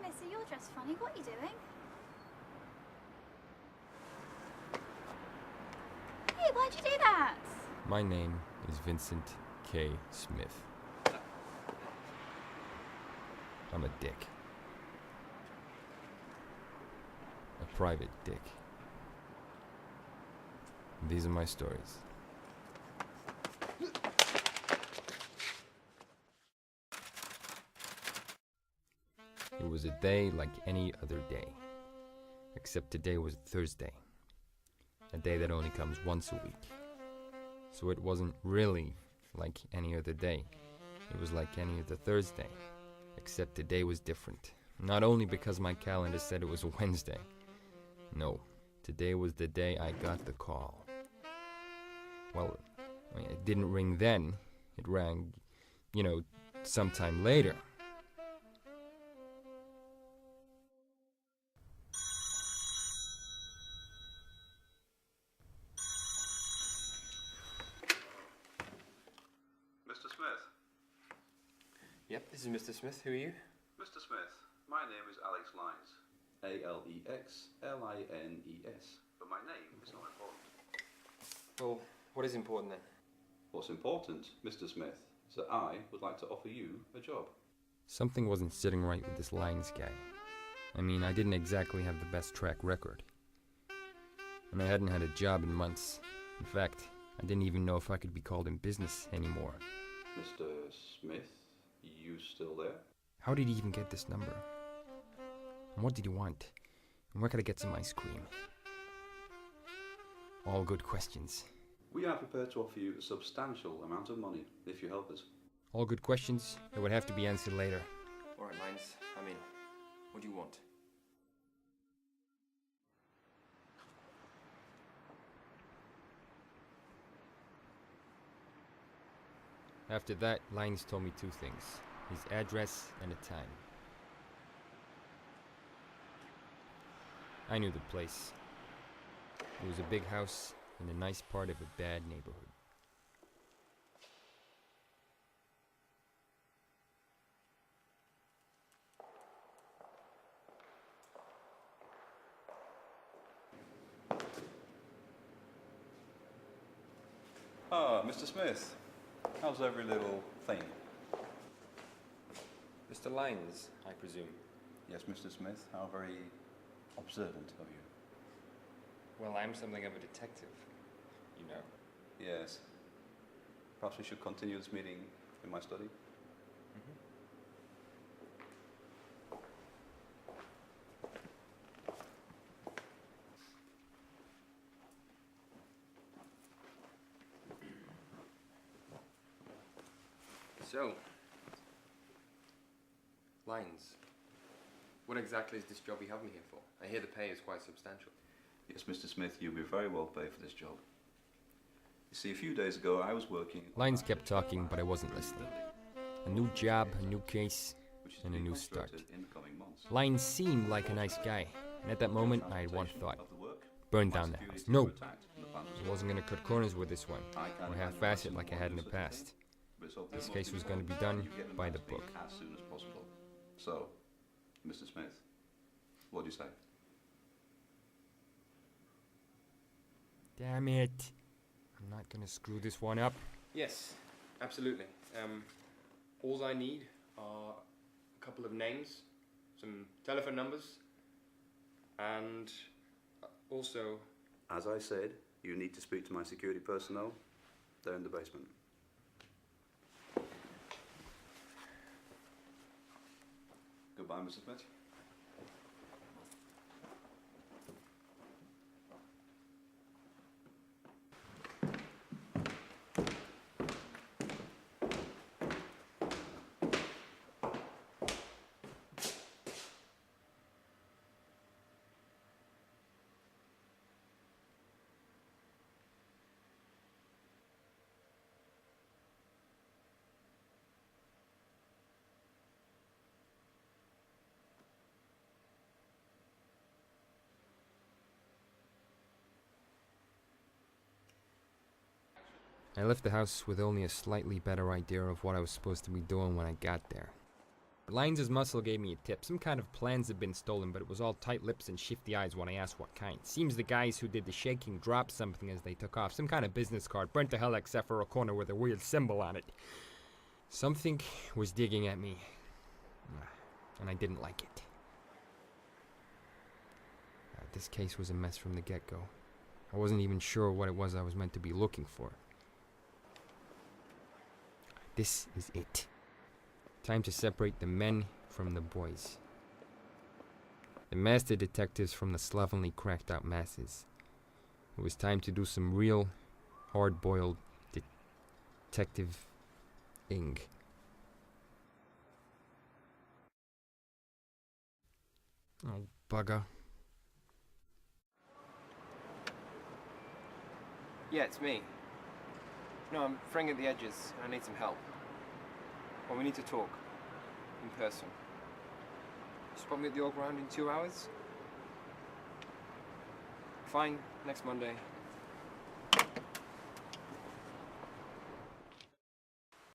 Missy, you're dressed funny. What are you doing? Hey, why'd you do that? My name is Vincent K. Smith. I'm a dick. A private dick. These are my stories. It was a day like any other day, except today was Thursday, a day that only comes once a week. So it wasn't really like any other day. It was like any other Thursday, except today was different. Not only because my calendar said it was a Wednesday. No, today was the day I got the call. Well, it didn't ring then. It rang, sometime later. Mr. Smith. Yep, this is Mr. Smith. Who are you? Mr. Smith, my name is Alex Lines. Alexlines. But my name is not important. Well, what is important then? What's important, Mr. Smith, is that I would like to offer you a job. Something wasn't sitting right with this Lines guy. I mean, I didn't exactly have the best track record. And I hadn't had a job in months. In fact, I didn't even know if I could be called in business anymore. Mr. Smith, you still there? How did he even get this number? And what did he want? And where could I get some ice cream? All good questions. We are prepared to offer you a substantial amount of money if you help us. All good questions that would have to be answered later. Alright, Lines. What do you want? After that, Lines told me two things. His address and a time. I knew the place. It was a big house in a nice part of a bad neighborhood. Ah, Mr. Smith, how's every little thing? Mr. Lines, I presume. Yes, Mr. Smith, how very observant of you. Well, I'm something of a detective, you know. Yes. Perhaps we should continue this meeting in my study? So, Lines, what exactly is this job you have me here for? I hear the pay is quite substantial. Yes, Mr. Smith, you'll be very well paid for this job. You see, a few days ago I was working... Lines kept talking, but I wasn't listening. A new job, a new case, and a new start. Lines seemed like a nice guy, and at that moment I had one thought. Burn down the house. No! I wasn't going to cut corners with this one, or half-ass it like I had in the past. This case was going to be done by the book. As soon as possible. So, Mr. Smith, what do you say? Damn it. I'm not going to screw this one up. Yes, absolutely. All I need are a couple of names, some telephone numbers, and also... As I said, you need to speak to my security personnel. They're in the basement. Goodbye, Mr. Smith. I left the house with only a slightly better idea of what I was supposed to be doing when I got there. Lyons' muscle gave me a tip. Some kind of plans had been stolen, but it was all tight lips and shifty eyes when I asked what kind. Seems the guys who did the shaking dropped something as they took off. Some kind of business card, burnt to hell except for a corner with a weird symbol on it. Something was digging at me, and I didn't like it. This case was a mess from the get-go. I wasn't even sure what it was I was meant to be looking for. This is it. Time to separate the men from the boys. The master detectives from the slovenly, cracked-out masses. It was time to do some real, hard-boiled detective-ing. Oh, bugger. Yeah, it's me. No, I'm fraying at the edges, and I need some help. Well, we need to talk. In person. Spot me at the All Ground in 2 hours? Fine, next Monday.